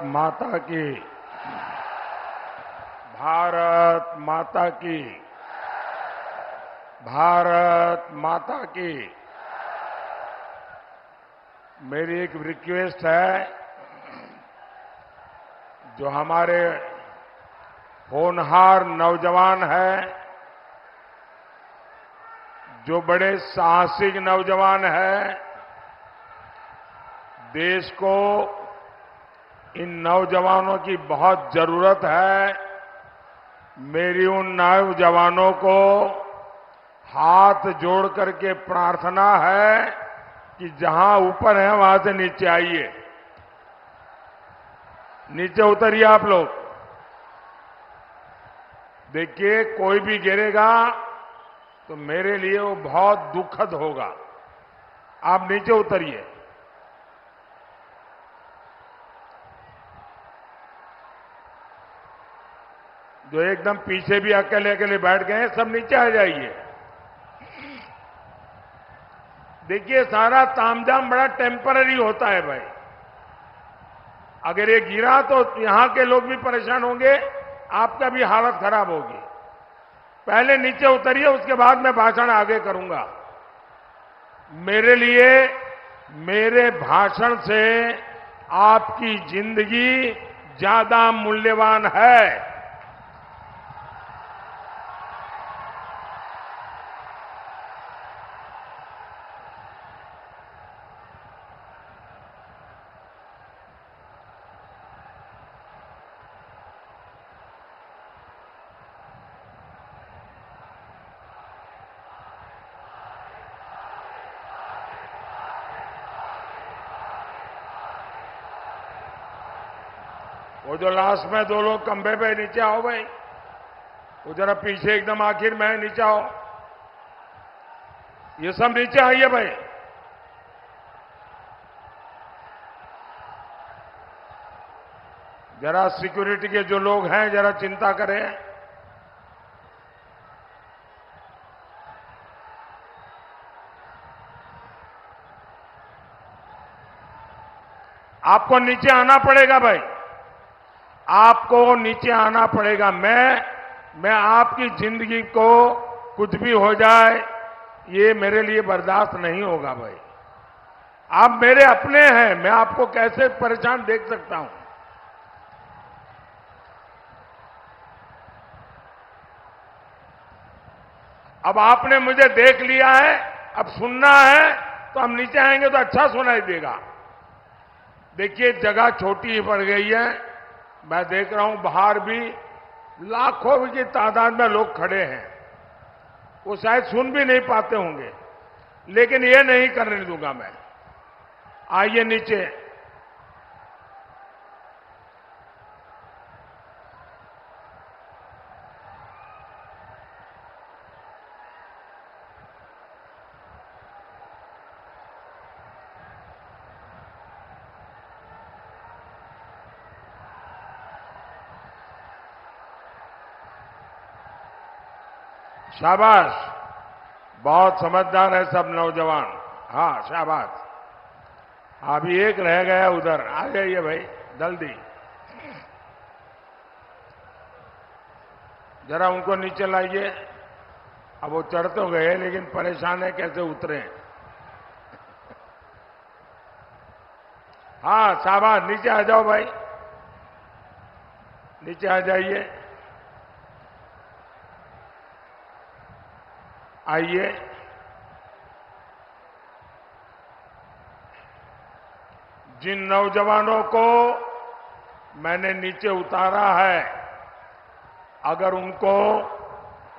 माता की। भारत माता की। भारत माता की। मेरी एक रिक्वेस्ट है, जो हमारे होनहार नौजवान हैं, जो बड़े साहसिक नौजवान हैं, देश को इन नौजवानों की बहुत जरूरत है। मेरी उन नौजवानों को हाथ जोड़ करके प्रार्थना है कि जहां ऊपर है वहां से नीचे आइए, नीचे उतरिए आप लोग। देखिए, कोई भी गिरेगा तो मेरे लिए वो बहुत दुखद होगा। आप नीचे उतरिए। जो एकदम पीछे भी अकेले अकेले बैठ गए हैं, सब नीचे आ जाइए। देखिए, सारा तामझाम बड़ा टेम्पररी होता है भाई। अगर ये गिरा तो यहां के लोग भी परेशान होंगे, आपका भी हालत खराब होगी। पहले नीचे उतरिए, उसके बाद मैं भाषण आगे करूंगा। मेरे लिए, मेरे भाषण से आपकी जिंदगी ज्यादा मूल्यवान है। वो जो लास्ट में दो लोग खंभे पे, नीचे आओ भाई। वो जरा पीछे एकदम आखिर में नीचे आओ। ये सब नीचे आइए भाई। जरा सिक्योरिटी के जो लोग हैं, जरा चिंता करें। आपको नीचे आना पड़ेगा भाई, आपको नीचे आना पड़ेगा। मैं आपकी जिंदगी को कुछ भी हो जाए, ये मेरे लिए बर्दाश्त नहीं होगा भाई। आप मेरे अपने हैं, मैं आपको कैसे परेशान देख सकता हूं। अब आपने मुझे देख लिया है, अब सुनना है तो हम नीचे आएंगे तो अच्छा सुनाई देगा। देखिए, जगह छोटी ही पड़ गई है। मैं देख रहा हूं बाहर भी लाखों की तादाद में लोग खड़े हैं। वो शायद सुन भी नहीं पाते होंगे, लेकिन ये नहीं करने दूंगा मैं। आइए नीचे। शाबाश, बहुत समझदार है सब नौजवान। हाँ, शाबाश। अभी एक रह गया उधर, आ जाइए भाई जल्दी। जरा उनको नीचे लाइए। अब वो चढ़ तो गए, लेकिन परेशान है कैसे उतरे। हाँ, शाबाश, नीचे आ जाओ भाई, नीचे आ जाइए। आइए। जिन नौजवानों को मैंने नीचे उतारा है, अगर उनको,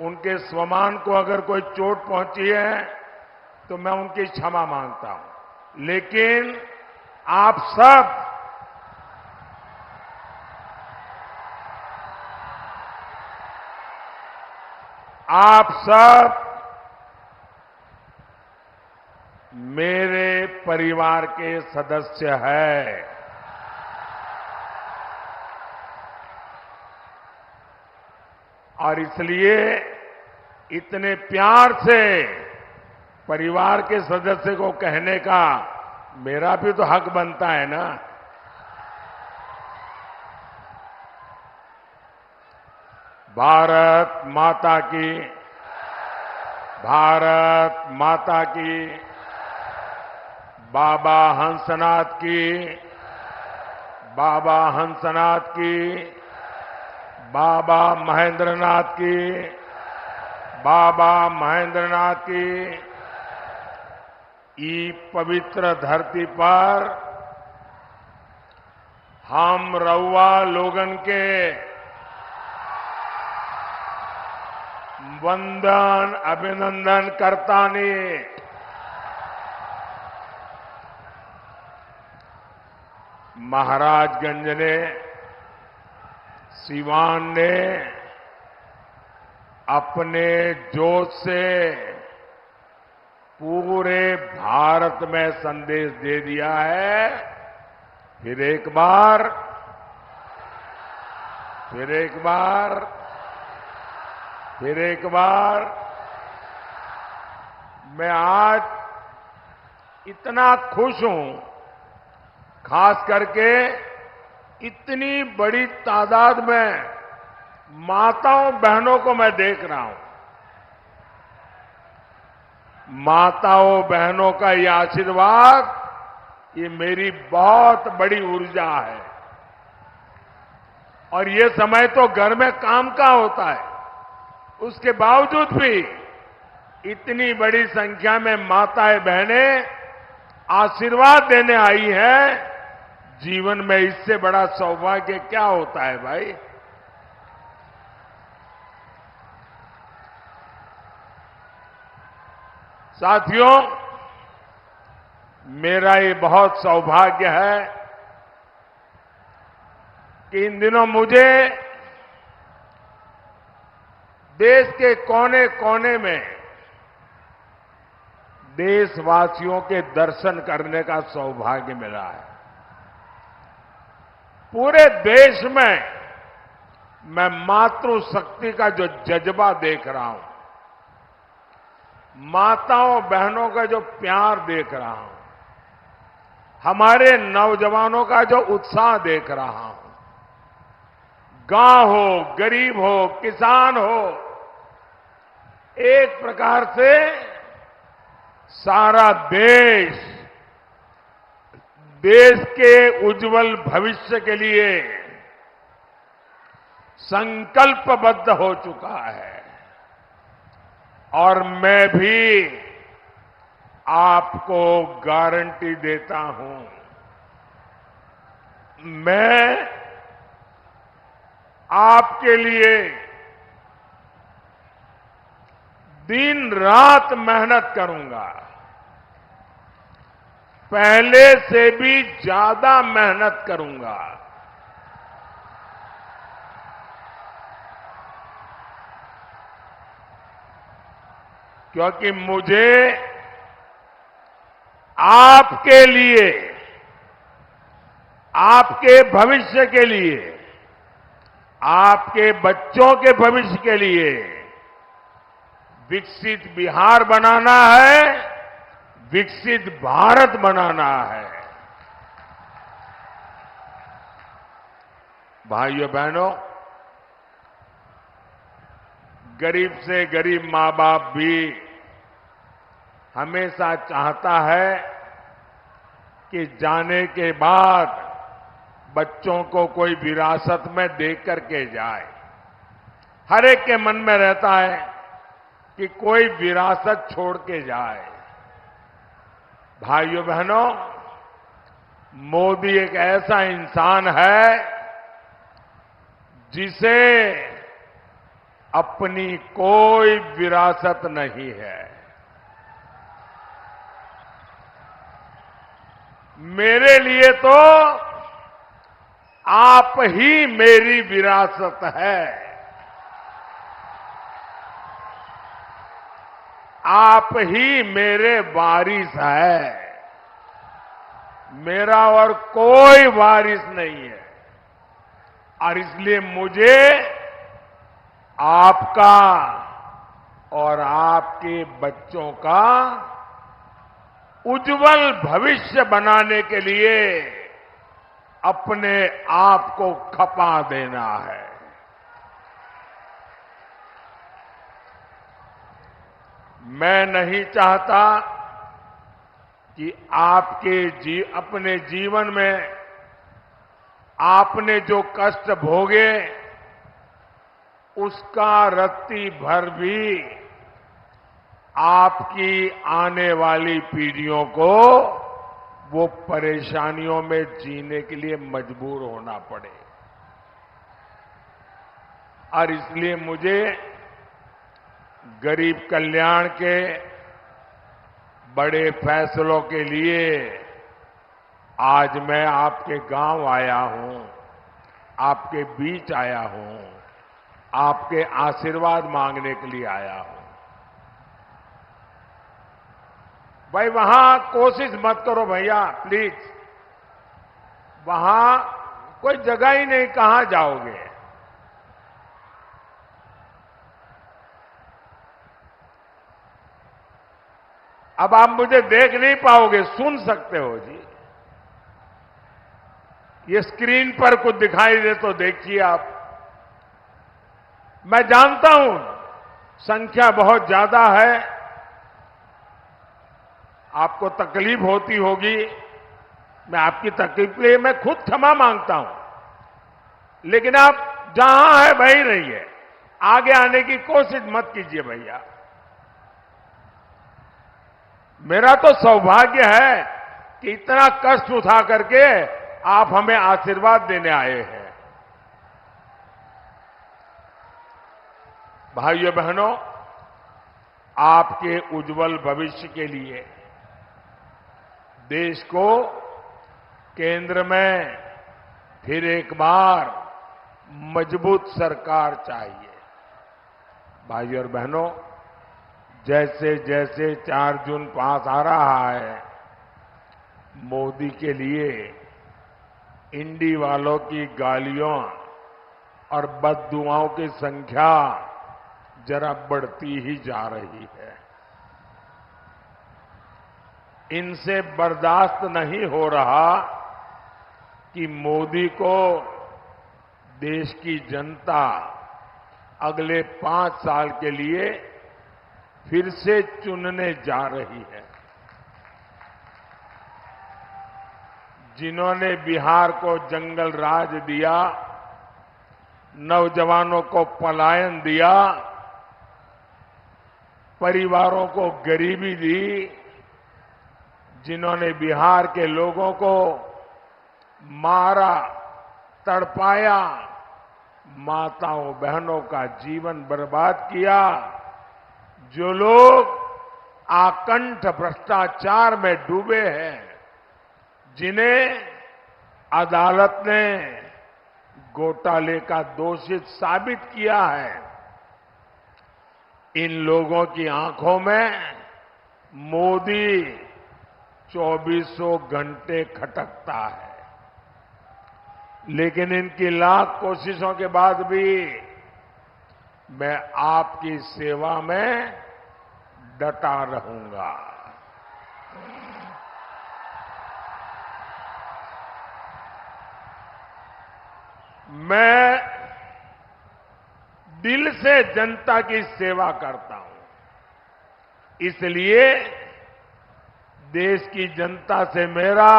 उनके स्वमान को अगर कोई चोट पहुंची है तो मैं उनकी क्षमा मांगता हूं। लेकिन आप सब मेरे परिवार के सदस्य हैं। और इसलिए इतने प्यार से परिवार के सदस्य को कहने का मेरा भी तो हक बनता है ना। भारत माता की, भारत माता की, बाबा हंसनाथ की, बाबा हंसनाथ की, बाबा महेंद्रनाथ की, बाबा महेंद्रनाथ की। ई पवित्र धरती पर हम रउआ लोगन के वंदन अभिनंदन करतानी। महाराजगंज ने, सिवान ने अपने जोश से पूरे भारत में संदेश दे दिया है। फिर एक बार, फिर एक बार, फिर एक बार मैं आज इतना खुश हूं, खास करके इतनी बड़ी तादाद में माताओं बहनों को मैं देख रहा हूं। माताओं बहनों का ये आशीर्वाद, ये मेरी बहुत बड़ी ऊर्जा है। और ये समय तो घर में काम का होता है, उसके बावजूद भी इतनी बड़ी संख्या में माताएं बहनें आशीर्वाद देने आई हैं। जीवन में इससे बड़ा सौभाग्य क्या होता है भाई। साथियों, मेरा ये बहुत सौभाग्य है कि इन दिनों मुझे देश के कोने कोने में देशवासियों के दर्शन करने का सौभाग्य मिला है। पूरे देश में मैं मातृशक्ति का जो जज्बा देख रहा हूं, माताओं बहनों का जो प्यार देख रहा हूं, हमारे नौजवानों का जो उत्साह देख रहा हूं, गांव हो, गरीब हो, किसान हो, एक प्रकार से सारा देश के उज्जवल भविष्य के लिए संकल्पबद्ध हो चुका है। और मैं भी आपको गारंटी देता हूं, मैं आपके लिए दिन रात मेहनत करूंगा, पहले से भी ज्यादा मेहनत करूंगा। क्योंकि मुझे आपके लिए, आपके भविष्य के लिए, आपके बच्चों के भविष्य के लिए विकसित बिहार बनाना है, विकसित भारत बनाना है। भाइयों बहनों, गरीब से गरीब मां बाप भी हमेशा चाहता है कि जाने के बाद बच्चों को कोई विरासत में दे करके जाए। हर एक के मन में रहता है कि कोई विरासत छोड़ के जाए। भाइयों बहनों, मोदी एक ऐसा इंसान है जिसे अपनी कोई विरासत नहीं है। मेरे लिए तो आप ही मेरी विरासत है। आप ही मेरे वारिस है। मेरा और कोई वारिस नहीं है। और इसलिए मुझे आपका और आपके बच्चों का उज्जवल भविष्य बनाने के लिए अपने आप को खपा देना है। मैं नहीं चाहता कि अपने जीवन में आपने जो कष्ट भोगे उसका रत्ती भर भी आपकी आने वाली पीढ़ियों को वो परेशानियों में जीने के लिए मजबूर होना पड़े। और इसलिए मुझे गरीब कल्याण के बड़े फैसलों के लिए आज मैं आपके गांव आया हूं, आपके बीच आया हूं, आपके आशीर्वाद मांगने के लिए आया हूं। भाई वहां कोशिश मत करो भैया, प्लीज। वहां कोई जगह ही नहीं, कहां जाओगे? अब आप मुझे देख नहीं पाओगे, सुन सकते हो जी। ये स्क्रीन पर कुछ दिखाई दे तो देखिए आप। मैं जानता हूं संख्या बहुत ज्यादा है, आपको तकलीफ होती होगी। मैं आपकी तकलीफ के लिए मैं खुद क्षमा मांगता हूं, लेकिन आप जहां है वहीं रहिए, आगे आने की कोशिश मत कीजिए भैया। मेरा तो सौभाग्य है कि इतना कष्ट उठा करके आप हमें आशीर्वाद देने आए हैं। भाइयों बहनों, आपके उज्जवल भविष्य के लिए देश को केंद्र में फिर एक बार मजबूत सरकार चाहिए। भाइयों और बहनों, जैसे जैसे 4 जून पास आ रहा है, मोदी के लिए इंडी वालों की गालियों और बददुआओं की संख्या जरा बढ़ती ही जा रही है। इनसे बर्दाश्त नहीं हो रहा कि मोदी को देश की जनता अगले 5 साल के लिए फिर से चुनने जा रही है। जिन्होंने बिहार को जंगल राज दिया, नौजवानों को पलायन दिया, परिवारों को गरीबी दी, जिन्होंने बिहार के लोगों को मारा, तड़पाया, माताओं बहनों का जीवन बर्बाद किया, जो लोग आकंठ भ्रष्टाचार में डूबे हैं, जिन्हें अदालत ने घोटाले का दोषित साबित किया है, इन लोगों की आंखों में मोदी 2400 घंटे खटकता है। लेकिन इनकी लाख कोशिशों के बाद भी मैं आपकी सेवा में डटा रहूंगा। मैं दिल से जनता की सेवा करता हूं, इसलिए देश की जनता से मेरा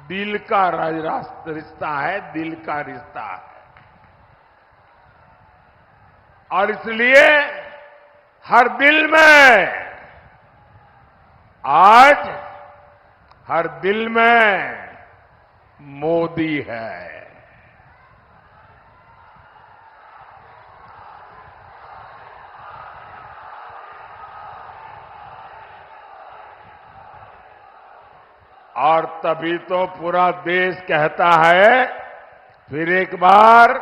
दिल का रिश्ता है, दिल का रिश्ता है। और इसलिए हर दिल में, आज हर दिल में मोदी है। और तभी तो पूरा देश कहता है, फिर एक बार,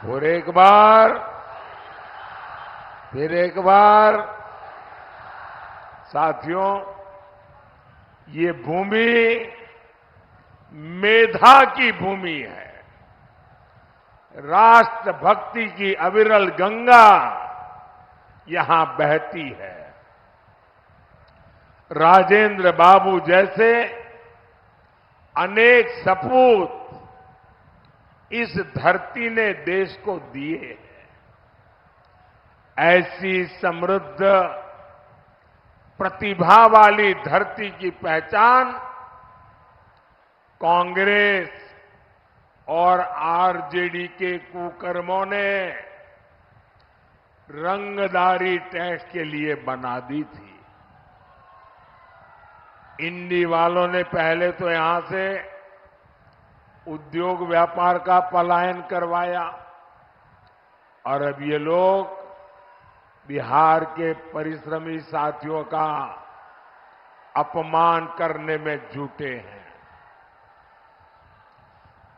फिर एक बार, फिर एक बार। साथियों, ये भूमि मेधा की भूमि है। राष्ट्रभक्ति की अविरल गंगा यहां बहती है। राजेंद्र बाबू जैसे अनेक सपूत इस धरती ने देश को दिए हैं। ऐसी समृद्ध प्रतिभा वाली धरती की पहचान कांग्रेस और आरजेडी के कुकर्मों ने रंगदारी टैक्स के लिए बना दी थी। इंडी वालों ने पहले तो यहां से उद्योग व्यापार का पलायन करवाया और अब ये लोग बिहार के परिश्रमी साथियों का अपमान करने में जुटे हैं।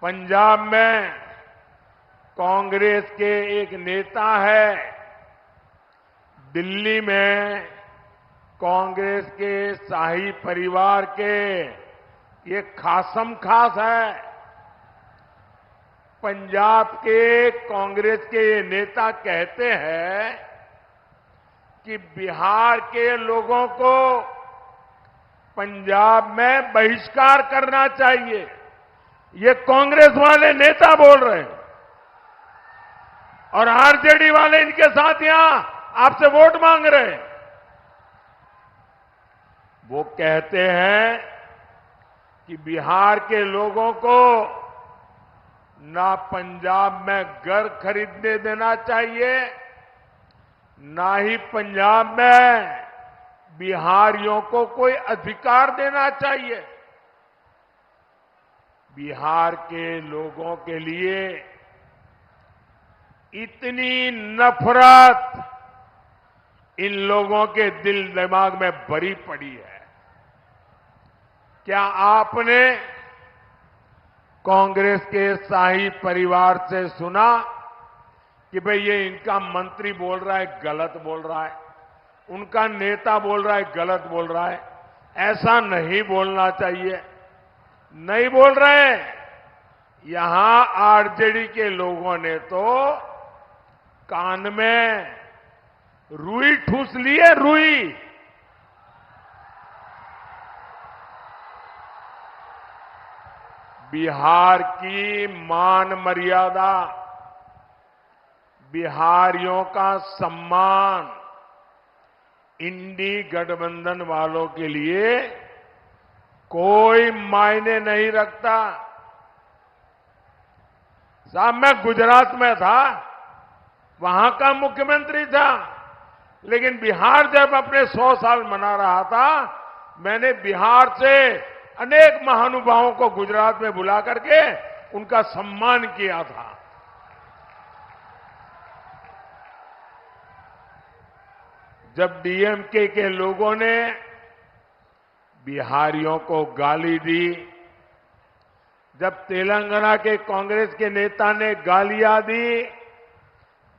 पंजाब में कांग्रेस के एक नेता है, दिल्ली में कांग्रेस के शाही परिवार के ये खासम खास है। पंजाब के कांग्रेस के ये नेता कहते हैं कि बिहार के लोगों को पंजाब में बहिष्कार करना चाहिए। ये कांग्रेस वाले नेता बोल रहे हैं और आरजेडी वाले इनके साथ यहां आपसे वोट मांग रहे हैं। वो कहते हैं कि बिहार के लोगों को ना पंजाब में घर खरीदने देना चाहिए, ना ही पंजाब में बिहारियों को कोई अधिकार देना चाहिए। बिहार के लोगों के लिए इतनी नफरत इन लोगों के दिल दिमाग में भरी पड़ी है। क्या आपने कांग्रेस के शाही परिवार से सुना कि भाई ये इनका मंत्री बोल रहा है गलत बोल रहा है, उनका नेता बोल रहा है गलत बोल रहा है? ऐसा नहीं बोलना चाहिए। नहीं बोल रहे। यहां आरजेडी के लोगों ने तो कान में रुई ठूस ली है, रुई। बिहार की मान मर्यादा, बिहारियों का सम्मान इंडी गठबंधन वालों के लिए कोई मायने नहीं रखता। साहब, मैं गुजरात में था, वहां का मुख्यमंत्री था, लेकिन बिहार जब अपने 100 साल मना रहा था, मैंने बिहार से अनेक महानुभावों को गुजरात में बुला करके उनका सम्मान किया था। जब डीएमके के लोगों ने बिहारियों को गाली दी, जब तेलंगाना के कांग्रेस के नेता ने गालियां दी,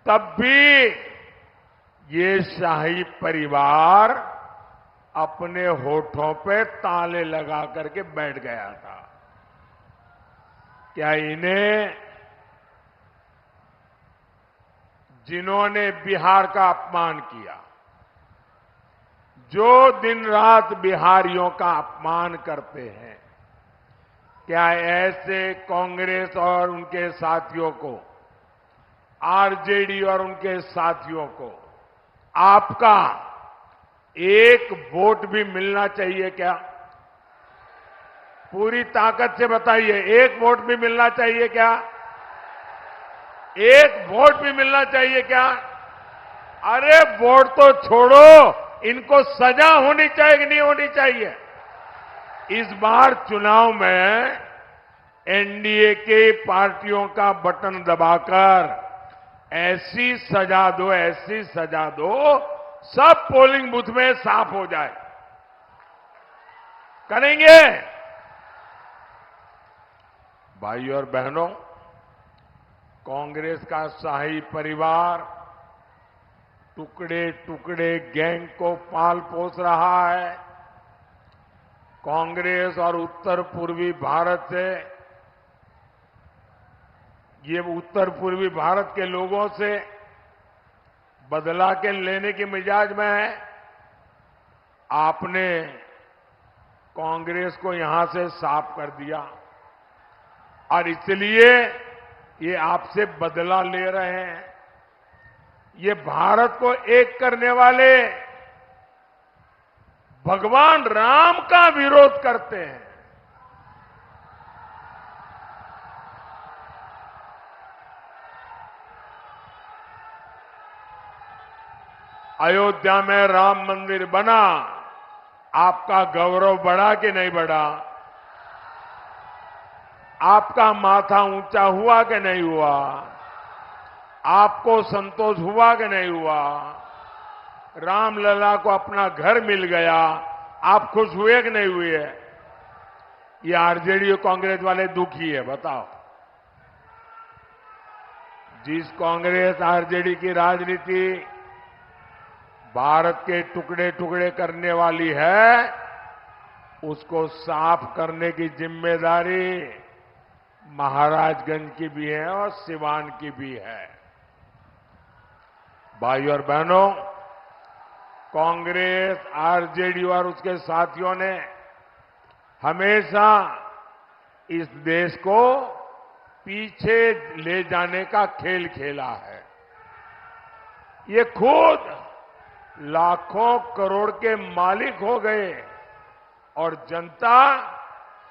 तब भी ये शाही परिवार अपने होठों पे ताले लगा करके बैठ गया था। क्या इन्हें, जिन्होंने बिहार का अपमान किया, जो दिन रात बिहारियों का अपमान करते हैं, क्या ऐसे कांग्रेस और उनके साथियों को, आरजेडी और उनके साथियों को आपका एक वोट भी मिलना चाहिए क्या? पूरी ताकत से बताइए, एक वोट भी मिलना चाहिए क्या? एक वोट भी मिलना चाहिए क्या? अरे वोट तो छोड़ो, इनको सजा होनी चाहिए कि नहीं होनी चाहिए? इस बार चुनाव में एनडीए के पार्टियों का बटन दबाकर ऐसी सजा दो, ऐसी सजा दो, सब पोलिंग बूथ में साफ हो जाए। करेंगे? भाई और बहनों, कांग्रेस का शाही परिवार टुकड़े टुकड़े गैंग को पाल पोस रहा है। कांग्रेस और उत्तर पूर्वी भारत से, ये उत्तर पूर्वी भारत के लोगों से बदला के लेने के मिजाज में है। आपने कांग्रेस को यहां से साफ कर दिया और इसलिए ये आपसे बदला ले रहे हैं। ये भारत को एक करने वाले भगवान राम का विरोध करते हैं। अयोध्या में राम मंदिर बना, आपका गौरव बढ़ा कि नहीं बढ़ा? आपका माथा ऊंचा हुआ कि नहीं हुआ? आपको संतोष हुआ कि नहीं हुआ? रामलला को अपना घर मिल गया, आप खुश हुए कि नहीं हुए? ये आरजेडी और कांग्रेस वाले दुखी है, बताओ। जिस कांग्रेस आरजेडी की राजनीति भारत के टुकड़े टुकड़े करने वाली है, उसको साफ करने की जिम्मेदारी महाराजगंज की भी है और सिवान की भी है। भाइयों और बहनों, कांग्रेस, आरजेडी और उसके साथियों ने हमेशा इस देश को पीछे ले जाने का खेल खेला है। ये खुद लाखों करोड़ के मालिक हो गए और जनता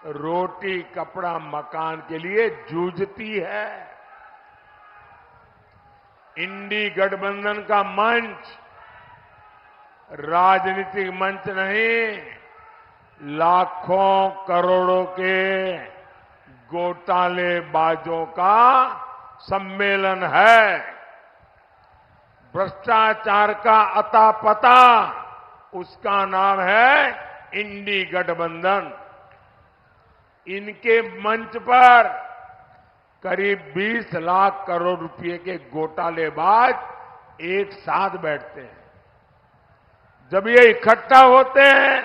रोटी कपड़ा मकान के लिए जूझती है। इंडी गठबंधन का मंच राजनीतिक मंच नहीं, लाखों करोड़ों के घोटालेबाजों का सम्मेलन है। भ्रष्टाचार का अता पता, उसका नाम है इंडी गठबंधन। इनके मंच पर करीब 20 लाख करोड़ रुपए के घोटालेबाज एक साथ बैठते हैं। जब ये इकट्ठा होते हैं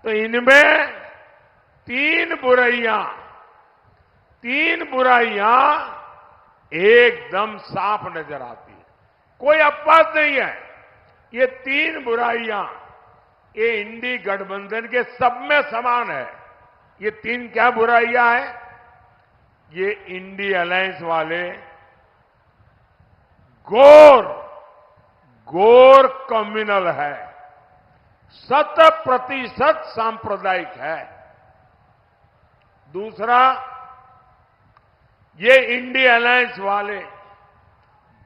तो इनमें तीन बुराइयां एकदम साफ नजर आती है, कोई अपवाद नहीं है। ये तीन बुराइयां ये इंडी गठबंधन के सब में समान है। ये तीन क्या बुराइयां हैं? ये इंडी अलायंस वाले घोर कम्युनल है, 100% सांप्रदायिक है। दूसरा, ये इंडी अलायंस वाले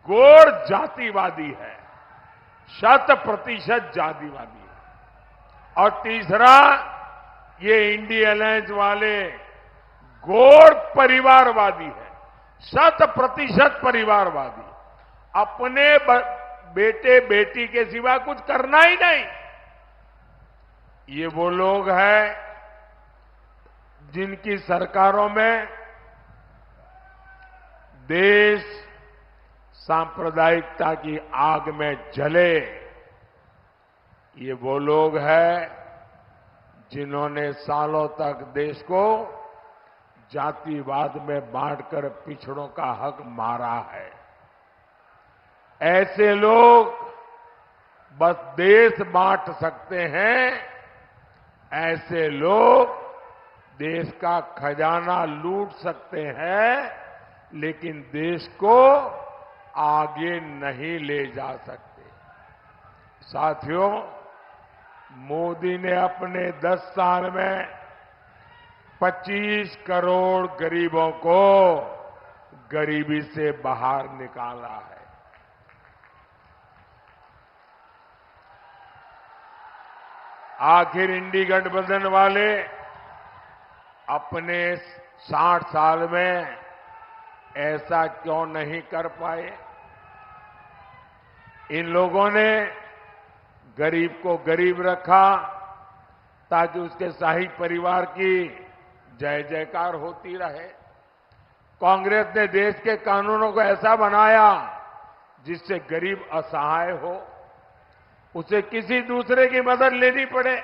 घोर जातिवादी है, 100% जातिवादी है। और तीसरा, ये इंडी अलायंस वाले घोर परिवारवादी है, 100% परिवारवादी। अपने बेटे बेटी के सिवा कुछ करना ही नहीं। ये वो लोग हैं जिनकी सरकारों में देश सांप्रदायिकता की आग में जले। ये वो लोग हैं जिन्होंने सालों तक देश को जातिवाद में बांटकर पिछड़ों का हक मारा है। ऐसे लोग बस देश बांट सकते हैं, ऐसे लोग देश का खजाना लूट सकते हैं, लेकिन देश को आगे नहीं ले जा सकते। साथियों, मोदी ने अपने 10 साल में 25 करोड़ गरीबों को गरीबी से बाहर निकाला है। आखिर इंडी गठबंधन वाले अपने 60 साल में ऐसा क्यों नहीं कर पाए? इन लोगों ने गरीब को गरीब रखा ताकि उसके शाही परिवार की जय जयकार होती रहे। कांग्रेस ने देश के कानूनों को ऐसा बनाया जिससे गरीब असहाय हो, उसे किसी दूसरे की मदद लेनी पड़े।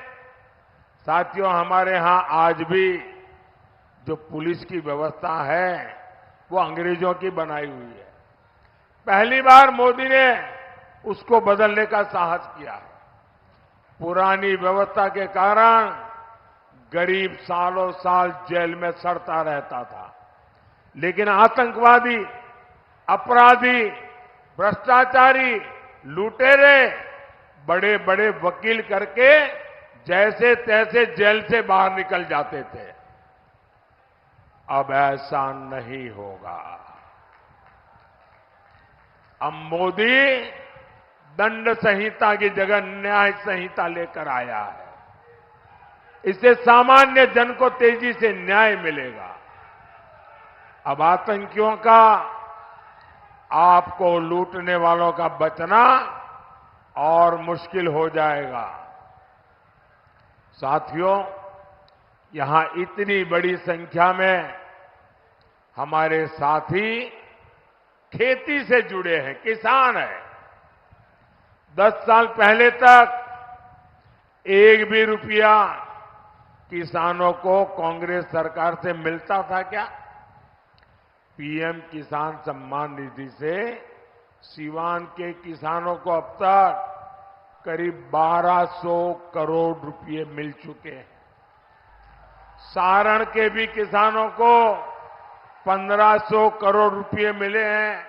साथियों, हमारे यहां आज भी जो पुलिस की व्यवस्था है वो अंग्रेजों की बनाई हुई है। पहली बार मोदी ने उसको बदलने का साहस किया है। पुरानी व्यवस्था के कारण गरीब सालों साल जेल में सड़ता रहता था, लेकिन आतंकवादी, अपराधी भ्रष्टाचारी, लुटेरे बड़े बड़े वकील करके जैसे तैसे जेल से बाहर निकल जाते थे। अब ऐसा नहीं होगा। अब मोदी दंड संहिता की जगह न्याय संहिता लेकर आया है। इससे सामान्य जन को तेजी से न्याय मिलेगा। अब आतंकियों का, आपको लूटने वालों का बचना और मुश्किल हो जाएगा। साथियों, यहां इतनी बड़ी संख्या में हमारे साथी खेती से जुड़े हैं, किसान हैं। 10 साल पहले तक एक भी रुपया किसानों को कांग्रेस सरकार से मिलता था क्या? पीएम किसान सम्मान निधि से सीवान के किसानों को अब तक करीब 1200 करोड़ रुपए मिल चुके हैं। सारण के भी किसानों को 1500 करोड़ रुपए मिले हैं।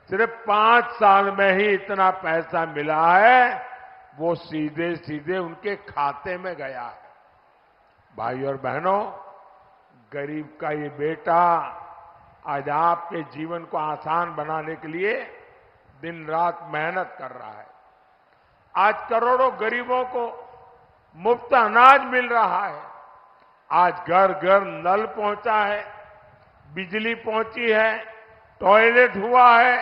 सिर्फ 5 साल में ही इतना पैसा मिला है, वो सीधे सीधे उनके खाते में गया है। भाई और बहनों, गरीब का ये बेटा आज आपके जीवन को आसान बनाने के लिए दिन रात मेहनत कर रहा है। आज करोड़ों गरीबों को मुफ्त अनाज मिल रहा है। आज घर घर नल पहुंचा है, बिजली पहुंची है, टॉयलेट हुआ है।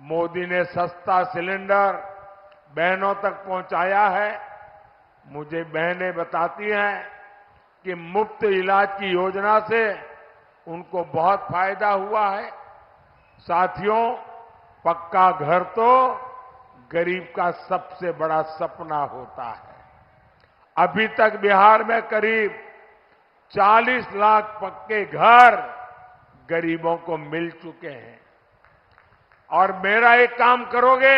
मोदी ने सस्ता सिलेंडर बहनों तक पहुंचाया है। मुझे बहनें बताती हैं कि मुफ्त इलाज की योजना से उनको बहुत फायदा हुआ है। साथियों, पक्का घर तो गरीब का सबसे बड़ा सपना होता है। अभी तक बिहार में करीब 40 लाख पक्के घर गरीबों को मिल चुके हैं। और मेरा एक काम करोगे?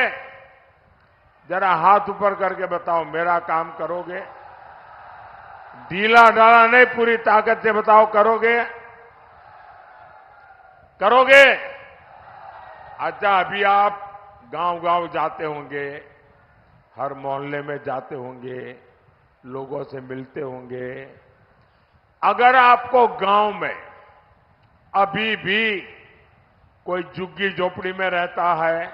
जरा हाथ ऊपर करके बताओ, मेरा काम करोगे? ढीला ढाला नहीं, पूरी ताकत से बताओ, करोगे? करोगे? अच्छा, अभी आप गांव-गांव जाते होंगे, हर मोहल्ले में जाते होंगे, लोगों से मिलते होंगे। अगर आपको गांव में अभी भी कोई झुग्गी झोपड़ी में रहता है,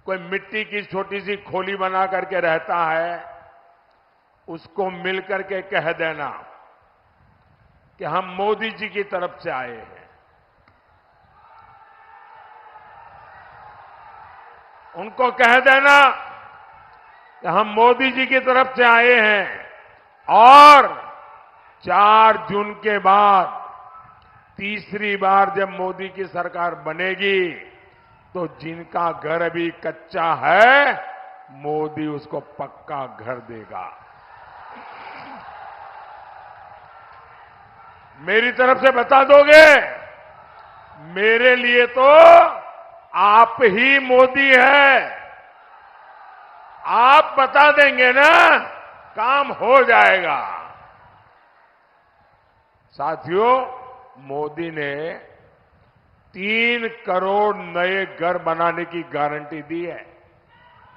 कोई मिट्टी की छोटी सी खोली बना करके रहता है, उसको मिल करके कह देना कि हम मोदी जी की तरफ से आए हैं। उनको कह देना कि हम मोदी जी की तरफ से आए हैं और 4 जून के बाद तीसरी बार जब मोदी की सरकार बनेगी तो जिनका घर अभी कच्चा है, मोदी उसको पक्का घर देगा। मेरी तरफ से बता दोगे? मेरे लिए तो आप ही मोदी है। आप बता देंगे ना, काम हो जाएगा। साथियों, मोदी ने 3 करोड़ नए घर बनाने की गारंटी दी है।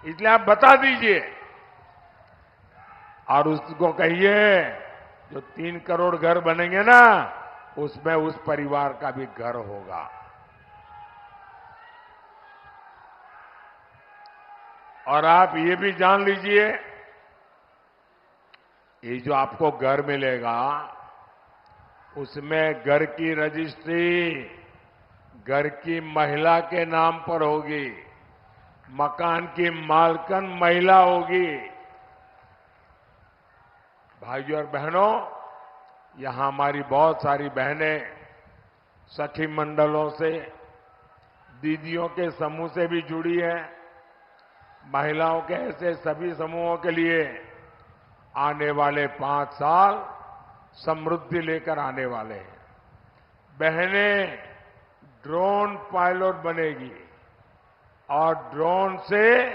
इसलिए आप बता दीजिए और उसको कहिए जो 3 करोड़ घर बनेंगे ना, उसमें उस परिवार का भी घर होगा। और आप ये भी जान लीजिए, ये जो आपको घर मिलेगा, उसमें घर की रजिस्ट्री घर की महिला के नाम पर होगी। मकान की मालकन महिला होगी। भाइयों और बहनों, यहां हमारी बहुत सारी बहनें सखी मंडलों से, दीदियों के समूह से भी जुड़ी हैं। महिलाओं के ऐसे सभी समूहों के लिए आने वाले 5 साल समृद्धि लेकर आने वाले हैं। बहनें ड्रोन पायलट बनेगी और ड्रोन से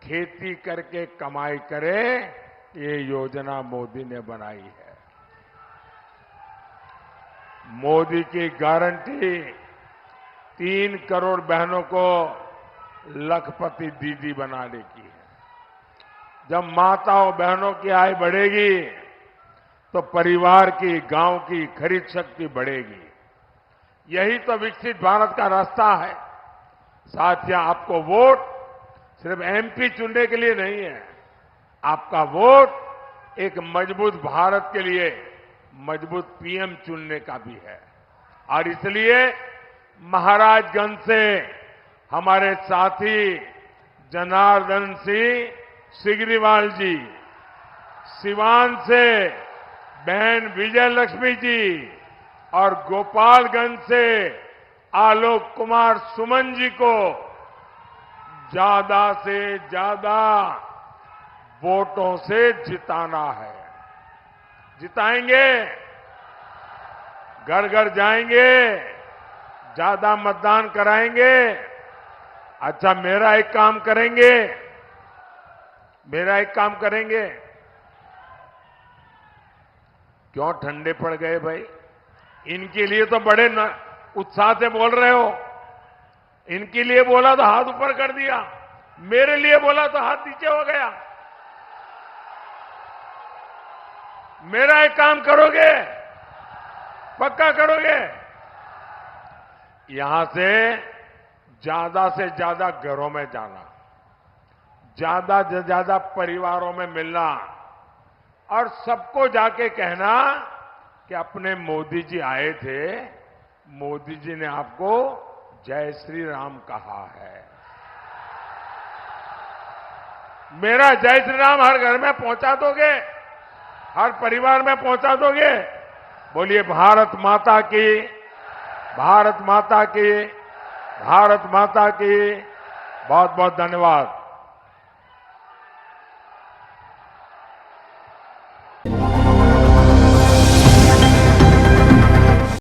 खेती करके कमाई करें, ये योजना मोदी ने बनाई है। मोदी की गारंटी 3 करोड़ बहनों को लखपति दीदी बनाने की है। जब माताओं बहनों की आय बढ़ेगी तो परिवार की, गांव की खरीद शक्ति बढ़ेगी। यही तो विकसित भारत का रास्ता है। साथियों, आपको वोट सिर्फ एमपी चुनने के लिए नहीं है। आपका वोट एक मजबूत भारत के लिए मजबूत पीएम चुनने का भी है। और इसलिए महाराजगंज से हमारे साथी जनार्दन सिंह सिग्रीवाल जी, सिवान से बहन विजय लक्ष्मी जी और गोपालगंज से आलोक कुमार सुमन जी को ज्यादा से ज्यादा वोटों से जिताना है। जिताएंगे, घर घर जाएंगे, ज्यादा मतदान कराएंगे। अच्छा, मेरा एक काम करेंगे। क्यों ठंडे पड़ गए भाई? इनके लिए तो बड़े उत्साह से बोल रहे हो। इनके लिए बोला तो हाथ ऊपर कर दिया, मेरे लिए बोला तो हाथ नीचे हो गया। मेरा एक काम करोगे? पक्का करोगे? यहां से ज्यादा घरों में जाना, ज्यादा से ज्यादा परिवारों में मिलना और सबको जाके कहना कि अपने मोदी जी आए थे, मोदी जी ने आपको जय श्री राम कहा है। मेरा जय श्री राम हर घर में पहुंचा दोगे? हर परिवार में पहुंचा दोगे? बोलिए भारत माता की, भारत माता की, भारत माता की। बहुत बहुत धन्यवाद।